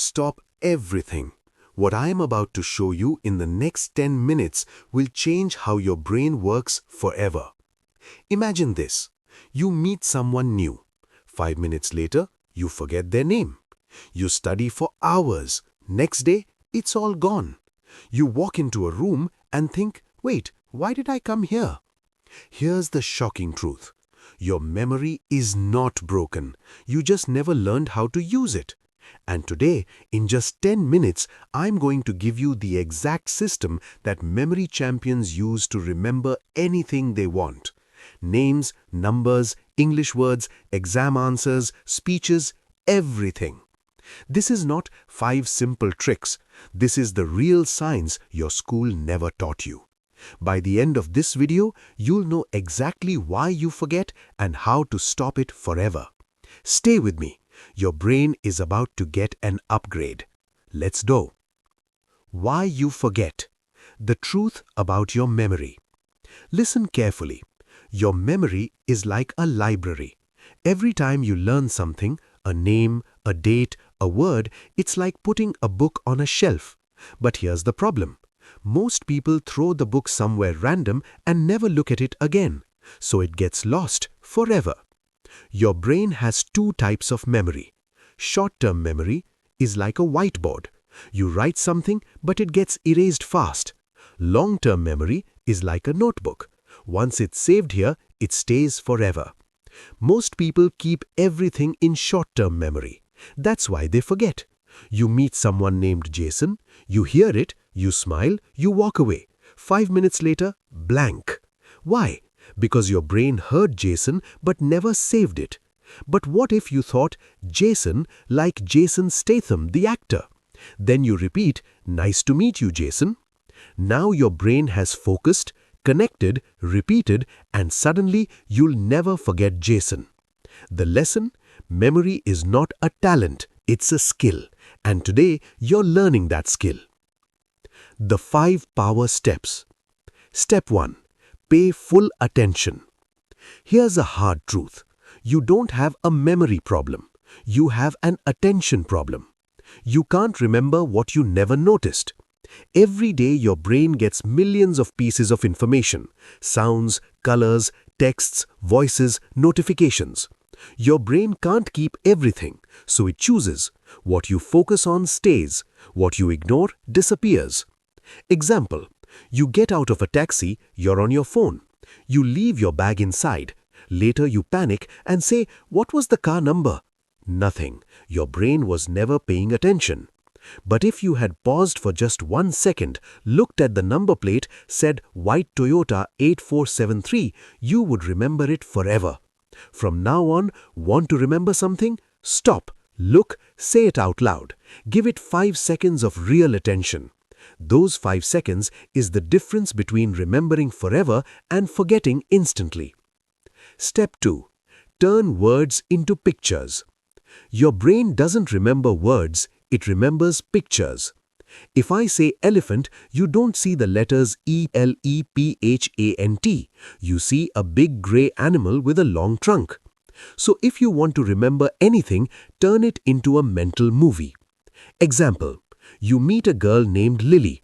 Stop everything. What I am about to show you in the next 10 minutes will change how your brain works forever. Imagine this. You meet someone new. 5 minutes later, you forget their name. You study for hours. Next day, it's all gone. You walk into a room and think, wait, why did I come here? Here's the shocking truth. Your memory is not broken. You just never learned how to use it. And today, in just 10 minutes, I'm going to give you the exact system that memory champions use to remember anything they want. Names, numbers, English words, exam answers, speeches, everything. This is not 5 simple tricks. This is the real science your school never taught you. By the end of this video, you'll know exactly why you forget and how to stop it forever. Stay with me. Your brain is about to get an upgrade. Let's go. Why you forget. The truth about your memory. Listen carefully. Your memory is like a library. Every time you learn something, a name, a date, a word, it's like putting a book on a shelf. But here's the problem. Most people throw the book somewhere random and never look at it again. So it gets lost forever. Your brain has 2 types of memory. Short-term memory is like a whiteboard. You write something, but it gets erased fast. Long-term memory is like a notebook. Once it's saved here, it stays forever. Most people keep everything in short-term memory. That's why they forget. You meet someone named Jason, you hear it, you smile, you walk away. 5 minutes later, blank. Why? Because your brain heard Jason but never saved it. But what if you thought Jason like Jason Statham, the actor? Then you repeat, "Nice to meet you, Jason." Now your brain has focused, connected, repeated, and suddenly you'll never forget Jason. The lesson? Memory is not a talent, it's a skill. And today, you're learning that skill. The 5 power steps. Step 1. Pay full attention. Here's a hard truth. You don't have a memory problem. You have an attention problem. You can't remember what you never noticed. Every day your brain gets millions of pieces of information. Sounds, colors, texts, voices, notifications. Your brain can't keep everything, so it chooses. What you focus on stays. What you ignore disappears. Example. You get out of a taxi, you're on your phone. You leave your bag inside. Later you panic and say, "What was the car number?" Nothing. Your brain was never paying attention. But if you had paused for just 1 second, looked at the number plate, said white Toyota 8473, you would remember it forever. From now on, want to remember something? Stop, look, say it out loud. Give it 5 seconds of real attention. Those 5 seconds is the difference between remembering forever and forgetting instantly. Step 2. Turn words into pictures. Your brain doesn't remember words, it remembers pictures. If I say elephant, you don't see the letters E-L-E-P-H-A-N-T. You see a big grey animal with a long trunk. So if you want to remember anything, turn it into a mental movie. Example. You meet a girl named Lily.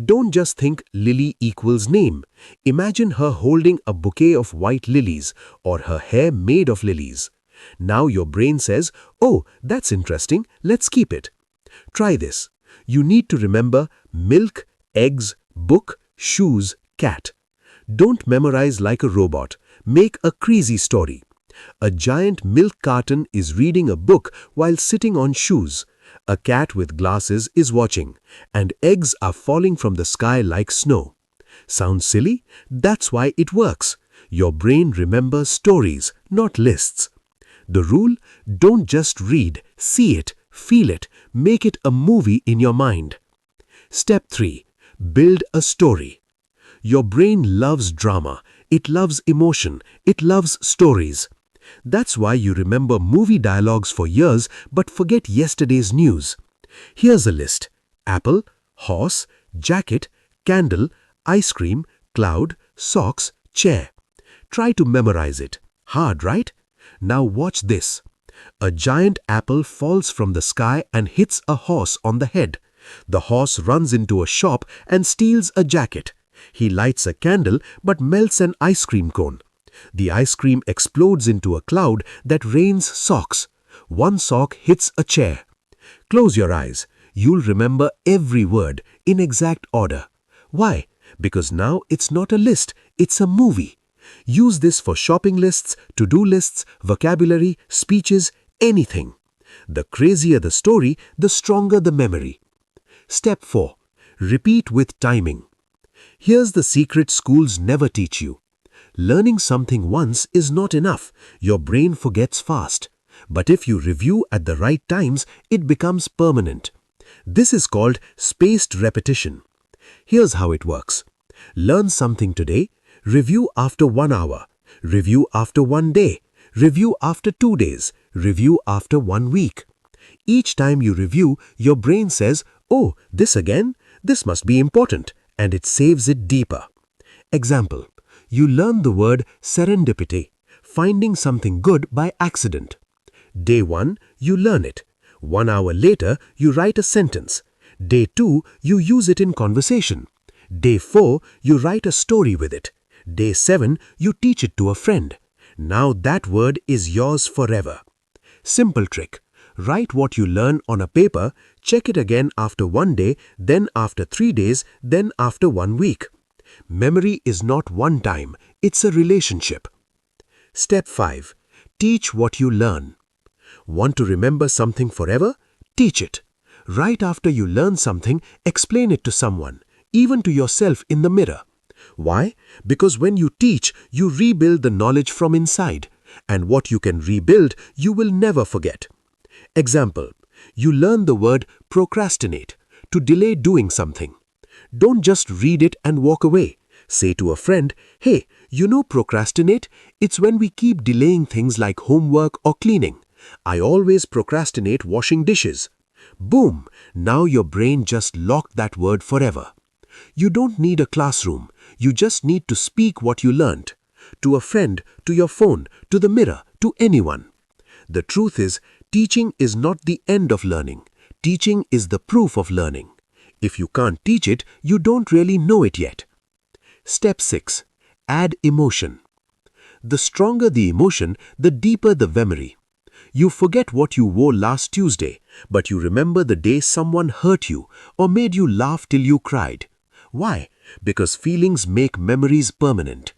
Don't just think Lily equals name. Imagine her holding a bouquet of white lilies or her hair made of lilies. Now your brain says, "Oh, that's interesting, let's keep it." Try this. You need to remember milk, eggs, book, shoes, cat. Don't memorize like a robot. Make a crazy story. A giant milk carton is reading a book while sitting on shoes. A cat with glasses is watching, and eggs are falling from the sky like snow. Sounds silly? That's why it works. Your brain remembers stories, not lists. The rule? Don't just read, see it, feel it, make it a movie in your mind. Step 3. Build a story. Your brain loves drama, it loves emotion, it loves stories. That's why you remember movie dialogues for years but forget yesterday's news. Here's a list. Apple, horse, jacket, candle, ice cream, cloud, socks, chair. Try to memorize it. Hard, right? Now watch this. A giant apple falls from the sky and hits a horse on the head. The horse runs into a shop and steals a jacket. He lights a candle but melts an ice cream cone. The ice cream explodes into a cloud that rains socks. One sock hits a chair. Close your eyes. You'll remember every word in exact order. Why? Because now it's not a list, it's a movie. Use this for shopping lists, to-do lists, vocabulary, speeches, anything. The crazier the story, the stronger the memory. Step 4. Repeat with timing. Here's the secret schools never teach you. Learning something once is not enough. Your brain forgets fast. But if you review at the right times, it becomes permanent. This is called spaced repetition. Here's how it works. Learn something today, review after 1 hour, review after 1 day, review after 2 days, review after 1 week. Each time you review, your brain says, "Oh, this again? This must be important," and it saves it deeper. Example, you learn the word serendipity, finding something good by accident. Day 1, you learn it. 1 hour later, you write a sentence. Day 2, you use it in conversation. Day 4, you write a story with it. Day 7, you teach it to a friend. Now that word is yours forever. Simple trick. Write what you learn on a paper, check it again after 1 day, then after 3 days, then after 1 week. Memory is not one time, it's a relationship. Step 5. Teach what you learn. Want to remember something forever? Teach it. Right after you learn something, explain it to someone, even to yourself in the mirror. Why? Because when you teach, you rebuild the knowledge from inside, and what you can rebuild, you will never forget. Example, you learn the word procrastinate, to delay doing something. Don't just read it and walk away. Say to a friend, "Hey, you know procrastinate? It's when we keep delaying things like homework or cleaning. I always procrastinate washing dishes." Boom! Now your brain just locked that word forever. You don't need a classroom. You just need to speak what you learned. To a friend, to your phone, to the mirror, to anyone. The truth is, teaching is not the end of learning. Teaching is the proof of learning. If you can't teach it, you don't really know it yet. Step 6. Add emotion. The stronger the emotion, the deeper the memory. You forget what you wore last Tuesday, but you remember the day someone hurt you or made you laugh till you cried. Why? Because feelings make memories permanent.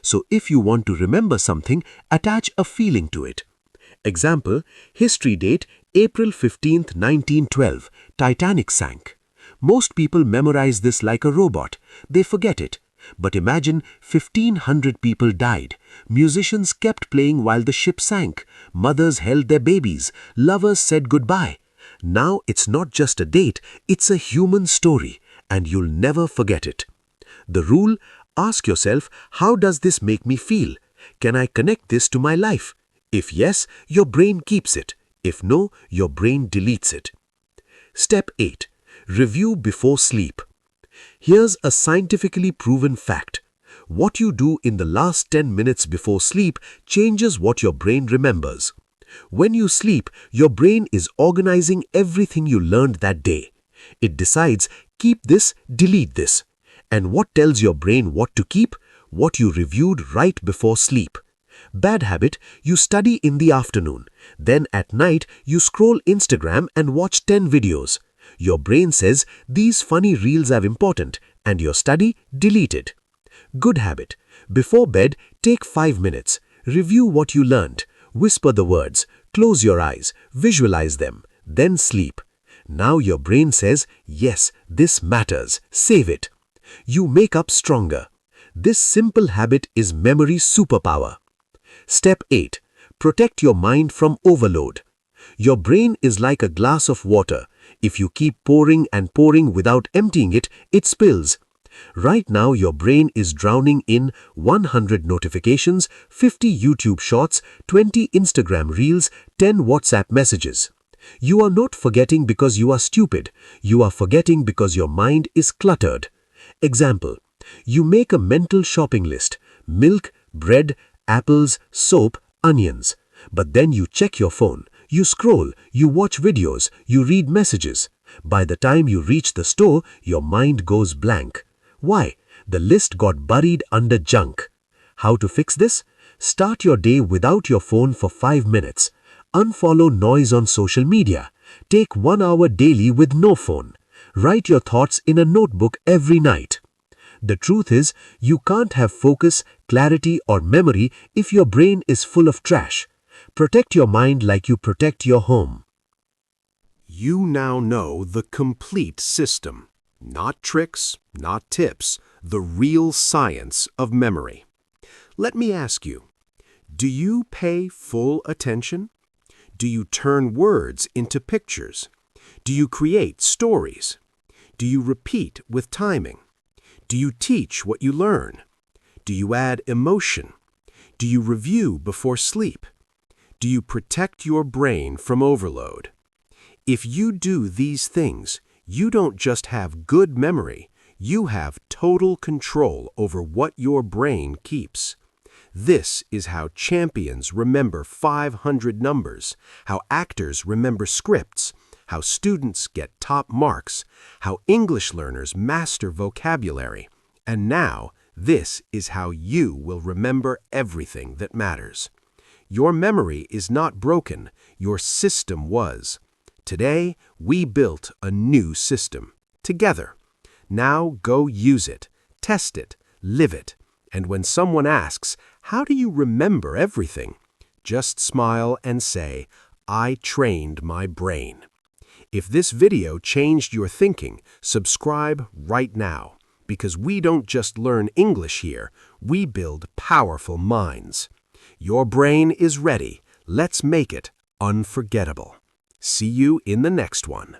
So if you want to remember something, attach a feeling to it. Example, history date April 15th, 1912, Titanic sank. Most people memorize this like a robot. They forget it. But imagine 1,500 people died. Musicians kept playing while the ship sank. Mothers held their babies. Lovers said goodbye. Now it's not just a date, it's a human story, and you'll never forget it. The rule, ask yourself, how does this make me feel? Can I connect this to my life? If yes, your brain keeps it. If no, your brain deletes it. Step 8. Review before sleep. Here's a scientifically proven fact. What you do in the last 10 minutes before sleep changes what your brain remembers. When you sleep, your brain is organizing everything you learned that day. It decides, keep this, delete this. And what tells your brain what to keep? What you reviewed right before sleep. Bad habit, you study in the afternoon. Then at night, you scroll Instagram and watch 10 videos. Your brain says, these funny reels are important, and your study, delete it. Good habit. Before bed, take 5 minutes. Review what you learned. Whisper the words. Close your eyes. Visualize them. Then sleep. Now your brain says, yes, this matters. Save it. You make up stronger. This simple habit is memory superpower. Step 8. Protect your mind from overload. Your brain is like a glass of water. If you keep pouring and pouring without emptying it, it spills. Right now, your brain is drowning in 100 notifications, 50 YouTube shorts, 20 Instagram reels, 10 WhatsApp messages. You are not forgetting because you are stupid. You are forgetting because your mind is cluttered. Example, you make a mental shopping list. Milk, bread, apples, soap, onions. But then you check your phone. You scroll, you watch videos, you read messages. By the time you reach the store, your mind goes blank. Why? The list got buried under junk. How to fix this? Start your day without your phone for 5 minutes. Unfollow noise on social media. Take 1 hour daily with no phone. Write your thoughts in a notebook every night. The truth is, you can't have focus, clarity, or memory if your brain is full of trash. Protect your mind like you protect your home. You now know the complete system. Not tricks, not tips, the real science of memory. Let me ask you, do you pay full attention? Do you turn words into pictures? Do you create stories? Do you repeat with timing? Do you teach what you learn? Do you add emotion? Do you review before sleep? Do you protect your brain from overload? If you do these things, you don't just have good memory, you have total control over what your brain keeps. This is how champions remember 500 numbers, how actors remember scripts, how students get top marks, how English learners master vocabulary, and now this is how you will remember everything that matters. Your memory is not broken, your system was. Today, we built a new system, together. Now go use it, test it, live it, and when someone asks, how do you remember everything? Just smile and say, I trained my brain. If this video changed your thinking, subscribe right now, because we don't just learn English here, we build powerful minds. Your brain is ready. Let's make it unforgettable. See you in the next one.